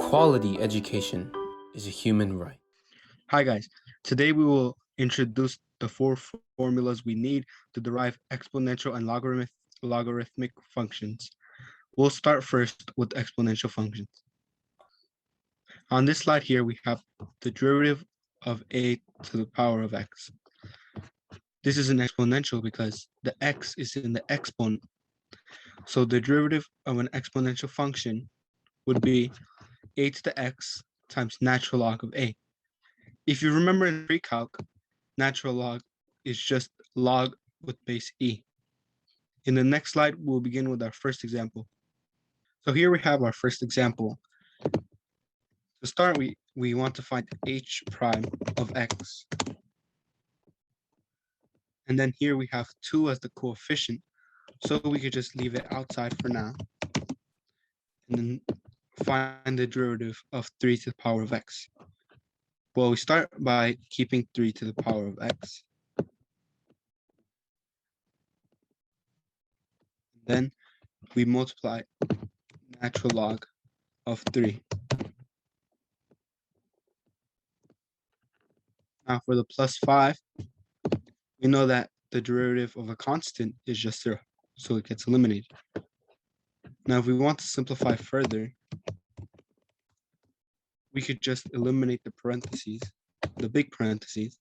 Quality education is a human right. Hi guys, today we will introduce the four formulas we need to derive exponential and logarithmic functions. We'll start first with exponential functions. On this slide here, we have the derivative of a to the power of x. This is an exponential because the x is in the exponent. So the derivative of an exponential function would be a to the x times natural log of a. If you remember in pre-calc, natural log is just log with base e. In the next slide, we'll begin with our first example. So here we have our first example. To start, we want to find h prime of x. And then here we have 2 as the coefficient, so we could just leave it outside for now. And then find the derivative of 3 to the power of x. Well, we start by keeping 3 to the power of x. Then we multiply natural log of 3. Now for the plus 5, we know that the derivative of a constant is just 0, so it gets eliminated. Now if we want to simplify further, we could just eliminate the parentheses, the big parentheses,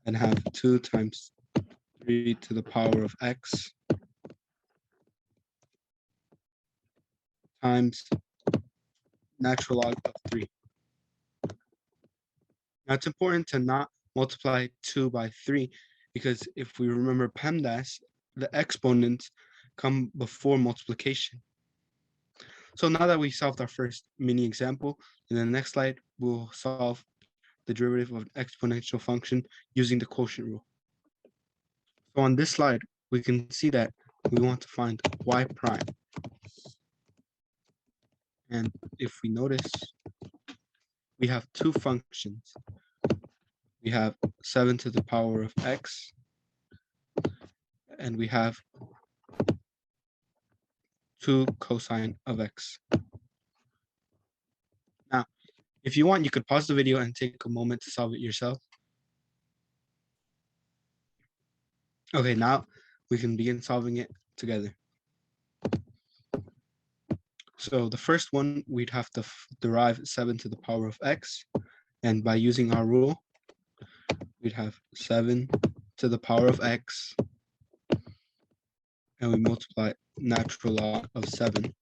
and have 2 times 3 to the power of x times natural log of 3. Now it's important to not multiply 2 by 3 because if we remember PEMDAS, the exponents come before multiplication. So now that we solved our first mini example, in the next slide, we'll solve the derivative of an exponential function using the quotient rule. So on this slide, we can see that we want to find y prime. And if we notice, we have 2 functions. We have 7 to the power of x, and we have 2 cosine of x. Now, if you want, you could pause the video and take a moment to solve it yourself. Okay, now we can begin solving it together. So the first one, we'd have to derive 7 to the power of x. And by using our rule, we'd have 7 to the power of x. And we multiply natural log of 7.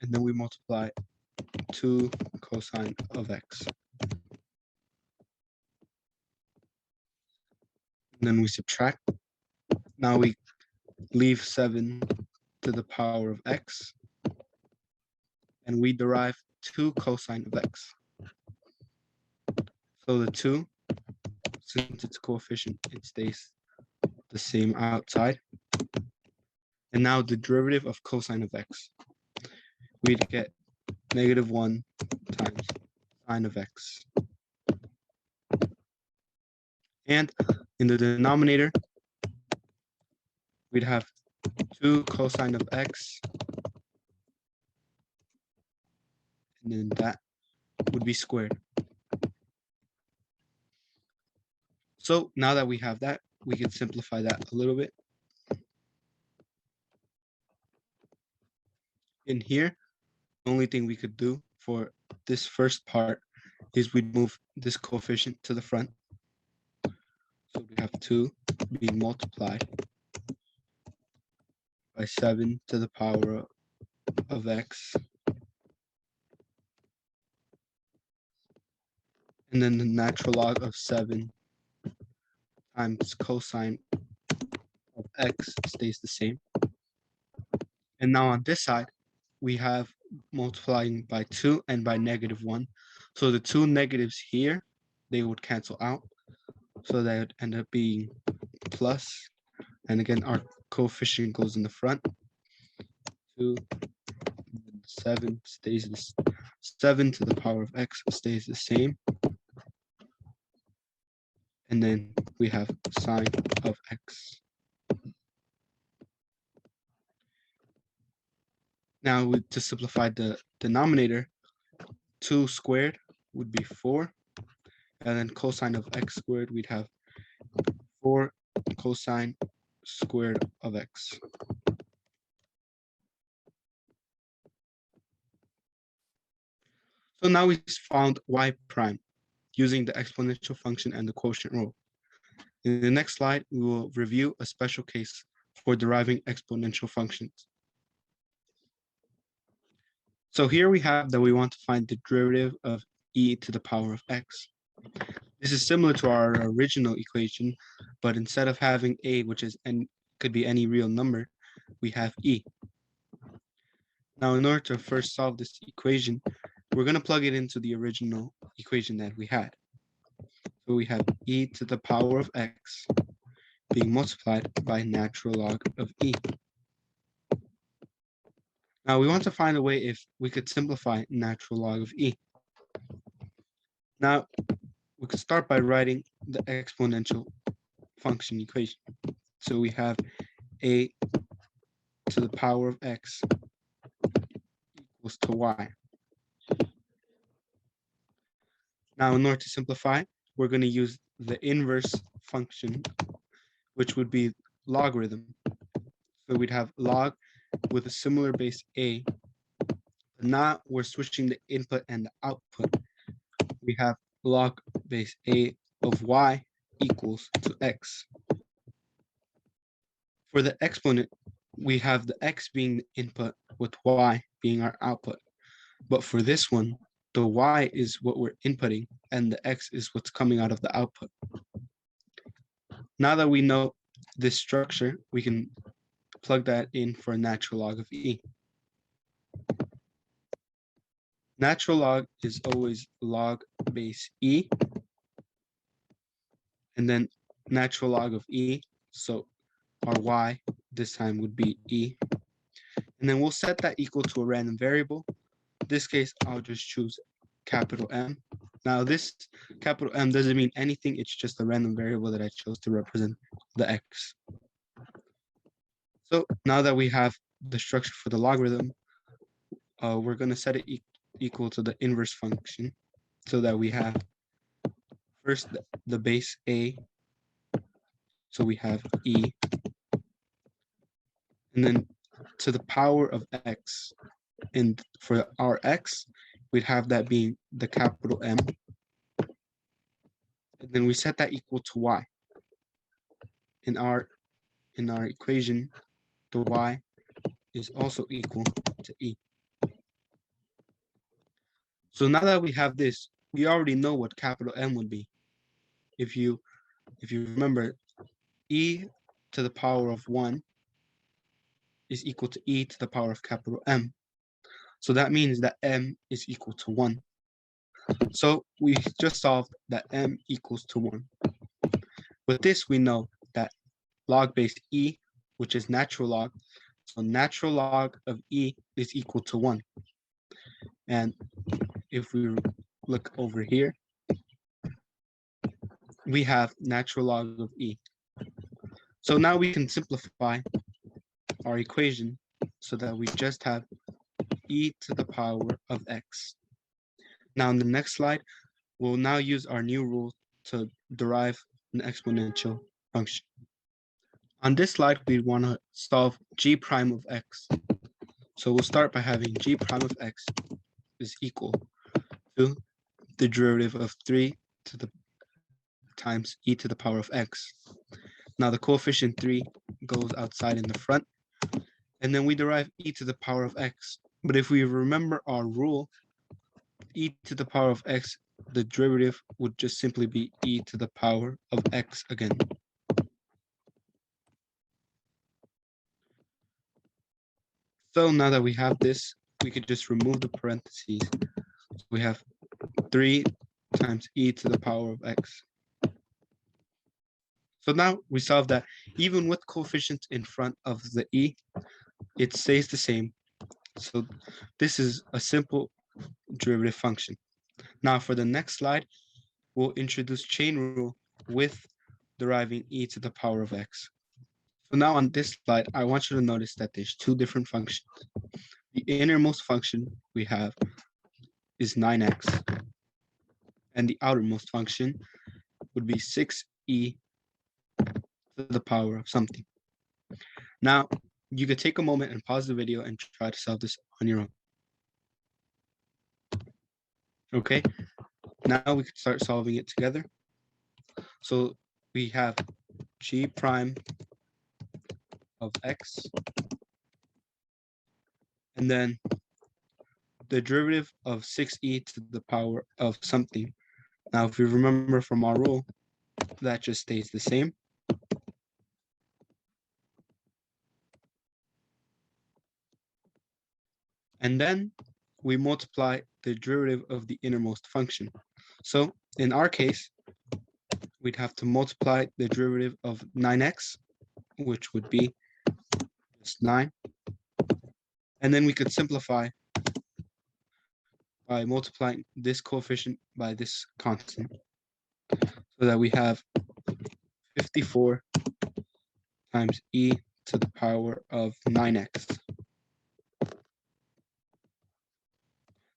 And then we multiply 2 cosine of x. And then we subtract. Now we leave 7 to the power of x. And we derive 2 cosine of x. So the 2, since it's coefficient, it stays the same outside. And now the derivative of cosine of x. We'd get -1 times sine of x. And in the denominator, we'd have 2 cosine of x. And then that would be squared. So now that we have that, we can simplify that a little bit. In here, the only thing we could do for this first part is we'd move this coefficient to the front. So we have 2 being multiplied by 7 to the power of x. And then the natural log of 7 times cosine of x stays the same. And now on this side, we have multiplying by 2 and by -1. So the 2 negatives here, they would cancel out. So that would end up being plus. And again, our coefficient goes in the front. 2, 7 stays this. 7 to the power of x stays the same. And then we have sine of x. Now, to simplify the denominator, 2 squared would be 4. And then cosine of x squared, we'd have 4 cosine squared of x. So now we found y prime using the exponential function and the quotient rule. In the next slide, we will review a special case for deriving exponential functions. So here we have that we want to find the derivative of e to the power of x. This is similar to our original equation, but instead of having a, which is could be any real number, we have e. Now, in order to first solve this equation, we're going to plug it into the original equation that we had. So we have e to the power of x being multiplied by natural log of e. Now we want to find a way if we could simplify natural log of e. Now we could start by writing the exponential function equation. So we have a to the power of x equals to y. Now in order to simplify, we're going to use the inverse function, which would be logarithm. So we'd have log with a similar base a, but now we're switching the input and the output. We have log base a of y equals to x. For the exponent, we have the x being the input with y being our output. But for this one, the y is what we're inputting and the x is what's coming out of the output. Now that we know this structure, we can plug that in for a natural log of e. Natural log is always log base e, and then natural log of e, so our y this time would be e. And then we'll set that equal to a random variable. In this case, I'll just choose capital M. Now this capital M doesn't mean anything, it's just a random variable that I chose to represent the x. So now that we have the structure for the logarithm, we're going to set it equal to the inverse function so that we have first the base a, so we have e, and then to the power of x, and for our x, we'd have that being the capital M, and then we set that equal to y. In our equation, the y is also equal to e. So now that we have this, we already know what capital M would be. If you remember, e to the power of 1 is equal to e to the power of capital M. So that means that m is equal to 1. So we just solved that m equals to 1. With this, we know that log base e, which is natural log, so natural log of e is equal to 1. And if we look over here, we have natural log of e. So now we can simplify our equation so that we just have e to the power of x. Now in the next slide, we'll now use our new rule to derive an exponential function. On this slide, we want to solve g prime of x. So we'll start by having g prime of x is equal to the derivative of 3 to the times e to the power of x. Now the coefficient 3 goes outside in the front, and then we derive e to the power of x. But if we remember our rule, e to the power of x, the derivative would just simply be e to the power of x again. So now that we have this, we could just remove the parentheses. So we have 3 times e to the power of x. So now we solve that even with coefficients in front of the e, it stays the same. So this is a simple derivative function. Now for the next slide, we'll introduce chain rule with deriving e to the power of x. So now on this slide, I want you to notice that there's two different functions. the innermost function we have is 9x, and the outermost function would be 6e to the power of something. Now, you could take a moment and pause the video and try to solve this on your own. Okay, now we can start solving it together. So we have g prime of x, and then the derivative of 6e to the power of something. Now, if we remember from our rule, that just stays the same. And then we multiply the derivative of the innermost function. So in our case, we'd have to multiply the derivative of 9x, which would be just 9. And then we could simplify by multiplying this coefficient by this constant, so that we have 54 times e to the power of 9x.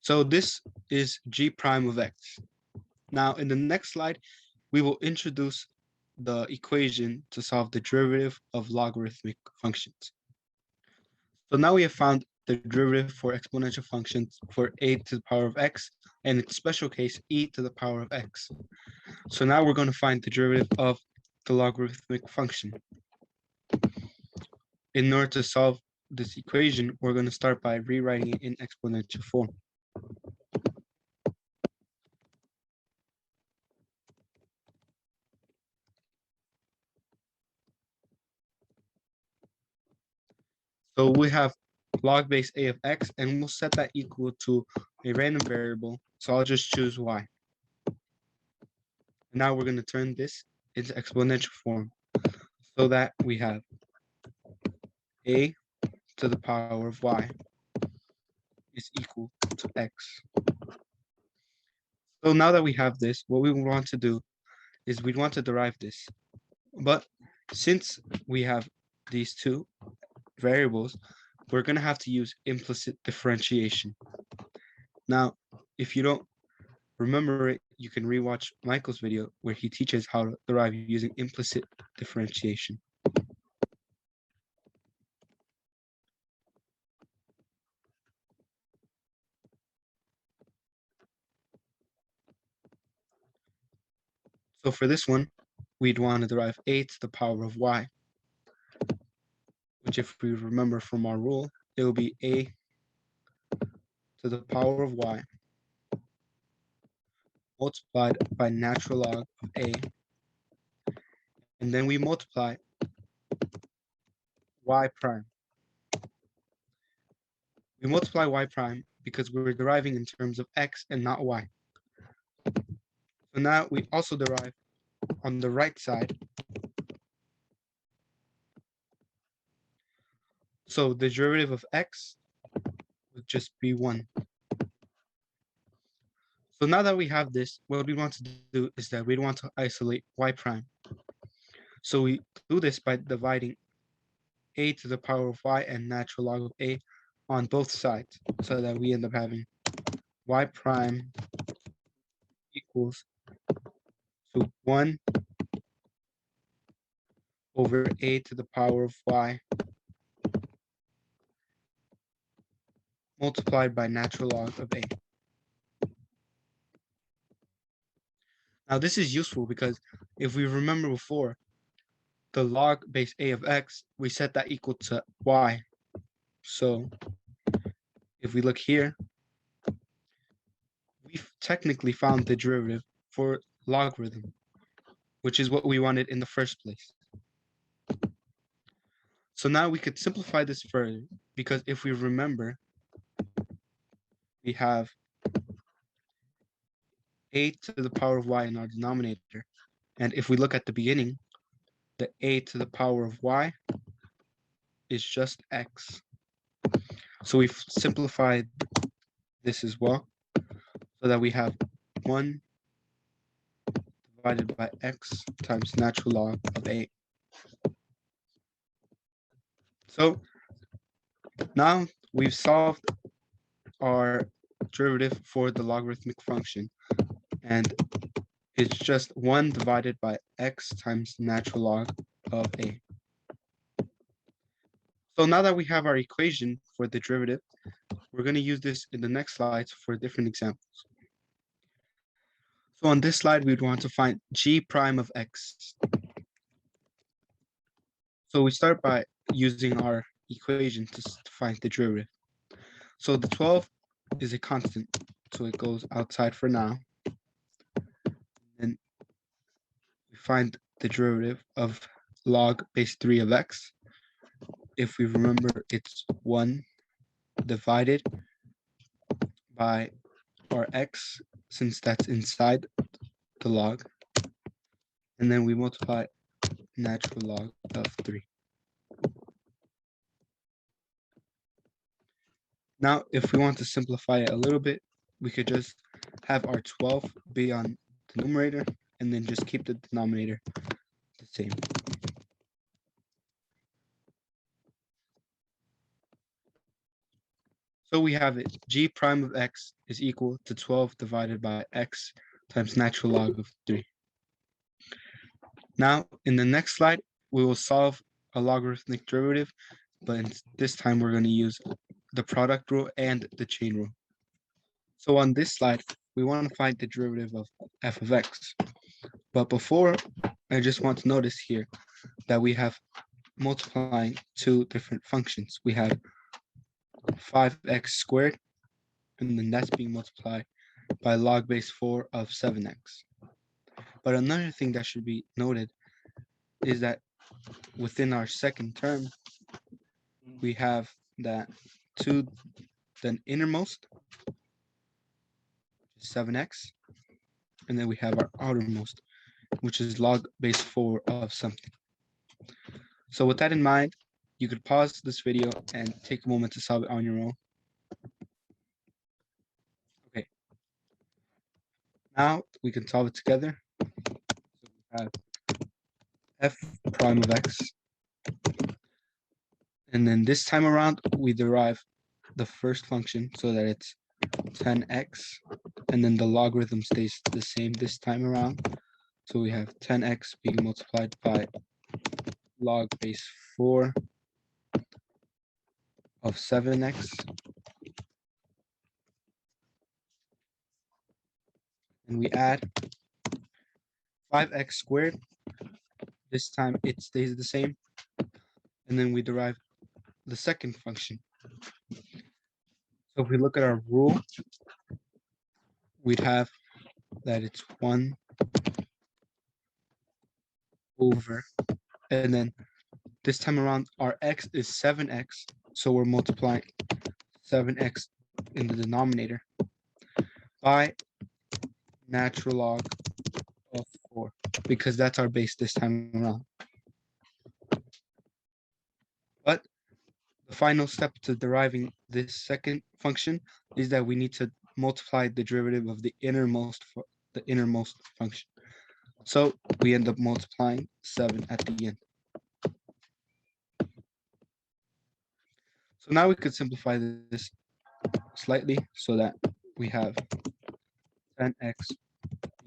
So this is g prime of x. Now, in the next slide, we will introduce the equation to solve the derivative of logarithmic functions. So now we have found the derivative for exponential functions for a to the power of x, and its special case, e to the power of x. So now we're going to find the derivative of the logarithmic function. In order to solve this equation, we're going to start by rewriting it in exponential form. So we have log base a of x, and we'll set that equal to a random variable. So I'll just choose y. Now we're going to turn this into exponential form, so that we have a to the power of y is equal to x. So now that we have this, what we want to do is we want to derive this. But since we have these two variables, we're going to have to use implicit differentiation. Now, if you don't remember it, you can rewatch Michael's video where he teaches how to derive using implicit differentiation. So for this one, we'd want to derive a to the power of y, which if we remember from our rule, it will be a to the power of y multiplied by natural log of a, and then we multiply y prime. We multiply y prime because we're deriving in terms of x and not y. So now we also derive on the right side. So the derivative of x would just be 1. So now that we have this, what we want to do is that we want to isolate y prime. So we do this by dividing a to the power of y and natural log of a on both sides, so that we end up having y prime equals to 1 over a to the power of y multiplied by natural log of a. Now this is useful because if we remember before, the log base a of x, we set that equal to y. So if we look here, we've technically found the derivative for logarithm, which is what we wanted in the first place. So now we could simplify this further, because if we remember, we have a to the power of y in our denominator. And if we look at the beginning, the a to the power of y is just x. So we've simplified this as well, so that we have 1 divided by x times natural log of a. So now we've solved our derivative for the logarithmic function, and it's just 1 divided by x times natural log of a. So now that we have our equation for the derivative, we're going to use this in the next slides for different examples. So on this slide, we'd want to find g prime of x. So we start by using our equation to find the derivative. So the 12 is a constant, so it goes outside for now. And we find the derivative of log base 3 of x. If we remember, it's 1 divided by our x, since that's inside the log. And then we multiply natural log of 3. Now, if we want to simplify it a little bit, we could just have our 12 be on the numerator and then just keep the denominator the same. So we have it, g prime of x is equal to 12 divided by x times natural log of 3. Now, in the next slide, we will solve a logarithmic derivative, but this time we're going to use the product rule and the chain rule. So on this slide, we want to find the derivative of f of x. But before, I just want to notice here that we have multiplying two different functions. We have 5x squared, and then that's being multiplied by log base 4 of 7x. But another thing that should be noted is that within our second term, we have that to the innermost, 7x, and then we have our outermost, which is log base 4 of something. So with that in mind, you could pause this video and take a moment to solve it on your own. Okay. Now we can solve it together. So we have f prime of x. And then this time around, we derive the first function so that it's 10x. And then the logarithm stays the same this time around. So we have 10x being multiplied by log base 4 of 7x. And we add 5x squared. This time it stays the same. And then we derive the second function. So if we look at our rule, we'd have that it's 1 over, and then this time around our x is 7x, so we're multiplying 7x in the denominator by natural log of 4, because that's our base this time around. But the final step to deriving this second function is that we need to multiply the derivative of the innermost function. So we end up multiplying 7 at the end. So now we could simplify this slightly so that we have 10x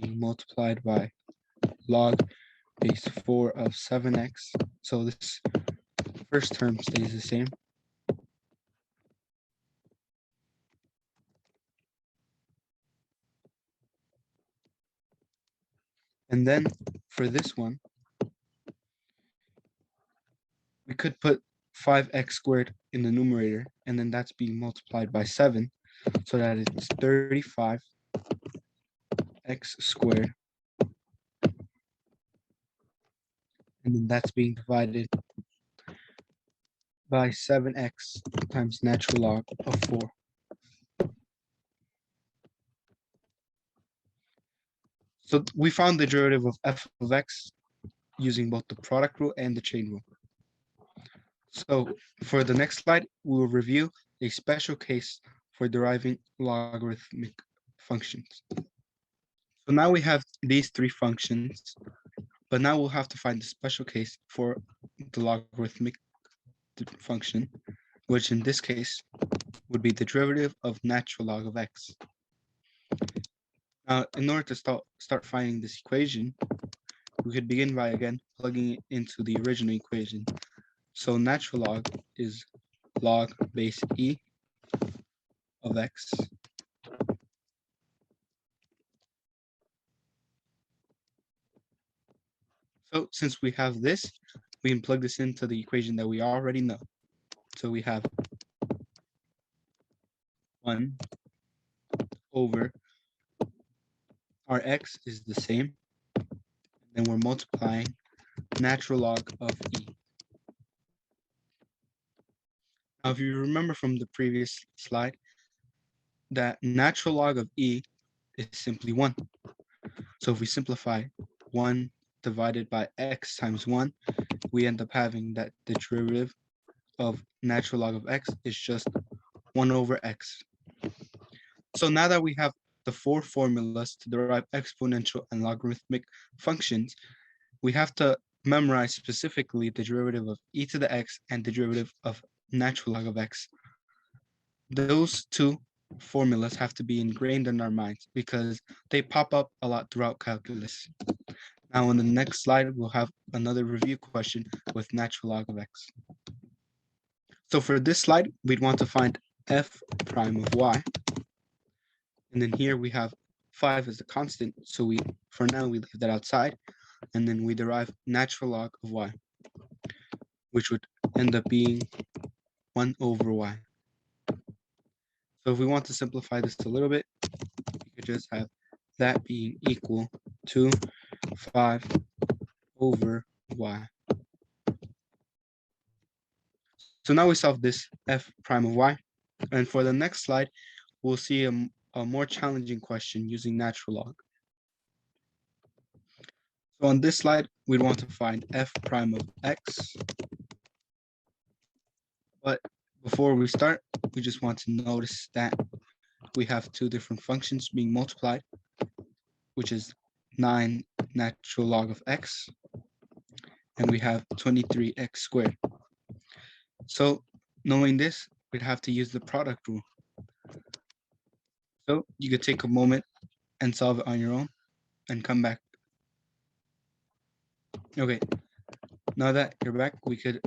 being multiplied by log base 4 of 7x. So this first term stays the same. And then for this one, we could put 5x squared in the numerator, and then that's being multiplied by 7, so that it's 35x squared. And then that's being divided by 7x times natural log of 4. So we found the derivative of f of x using both the product rule and the chain rule. So for the next slide, we will review a special case for deriving logarithmic functions. So now we have these three functions, but now we'll have to find the special case for the logarithmic function, which in this case would be the derivative of natural log of x. Now, in order to start finding this equation, we could begin by, again, plugging it into the original equation. So natural log is log base e of x So since we have this, we can plug this into the equation that we already know. So we have 1 over our x is the same, and we're multiplying natural log of e. Now, if you remember from the previous slide, that natural log of e is simply 1. So if we simplify 1 divided by x times 1, we end up having that the derivative of natural log of x is just 1 over x. So now that we have the 4 formulas to derive exponential and logarithmic functions, we have to memorize specifically the derivative of e to the x and the derivative of natural log of x. Those two formulas have to be ingrained in our minds because they pop up a lot throughout calculus. Now, on the next slide, we'll have another review question with natural log of x. So for this slide, we'd want to find f prime of y. And then here we have 5 as a constant. So for now, we leave that outside. And then we derive natural log of y, which would end up being 1 over y. So if we want to simplify this a little bit, we could just have that being equal to 5 over y. So now we solve this f prime of y. And for the next slide, we'll see a more challenging question using natural log. So on this slide, we'd want to find f prime of x. But before we start, we just want to notice that we have two different functions being multiplied, which is 9 natural log of x, and we have 23x squared. So knowing this, we'd have to use the product rule. So you could take a moment and solve it on your own and come back. Okay, now that you're back, we could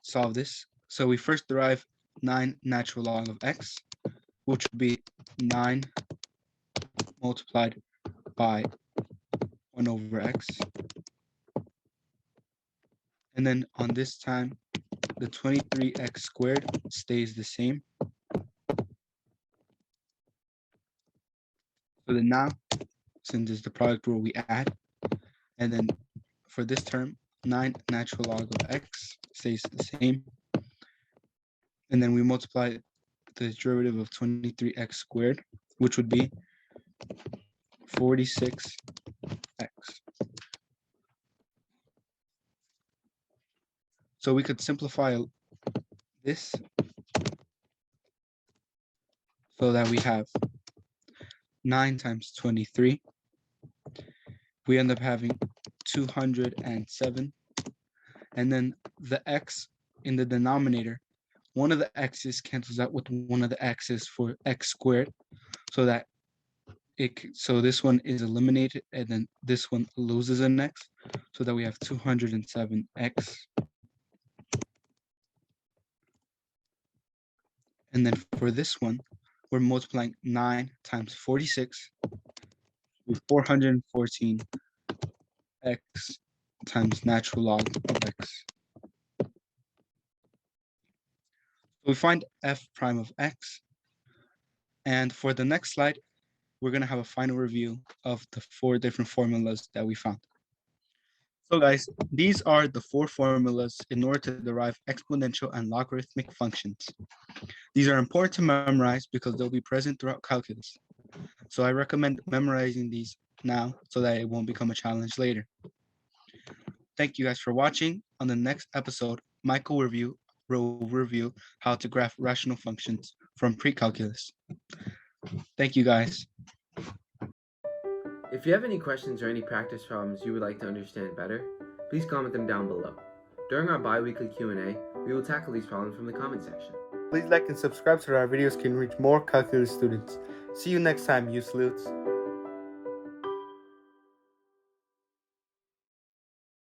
solve this. So we first derive 9 natural log of x, which would be 9 multiplied by 1 over x. And then on this time, the 23x squared stays the same. So then now, since it's the product rule, we add. And then for this term, 9 natural log of x stays the same. And then we multiply the derivative of 23x squared, which would be 46x. So we could simplify this so that we have 9 times 23. We end up having 207. And then the x in the denominator, one of the x's cancels out with one of the x's for x squared, so that so this one is eliminated, and then this one loses an x, so that we have 207x. And then for this one, we're multiplying 9 times 46 with 414x times natural log of x. So we find f prime of x. And for the next slide, we're going to have a final review of the 4 different formulas that we found. So guys, these are the 4 formulas in order to derive exponential and logarithmic functions. These are important to memorize because they'll be present throughout calculus. So I recommend memorizing these now so that it won't become a challenge later. Thank you guys for watching. On the next episode, Michael will review how to graph rational functions from pre-calculus. Thank you guys. If you have any questions or any practice problems you would like to understand better, please comment them down below. During our bi-weekly Q&A, we will tackle these problems from the comment section. Please like and subscribe so that our videos can reach more calculus students. See you next time, you sleuths.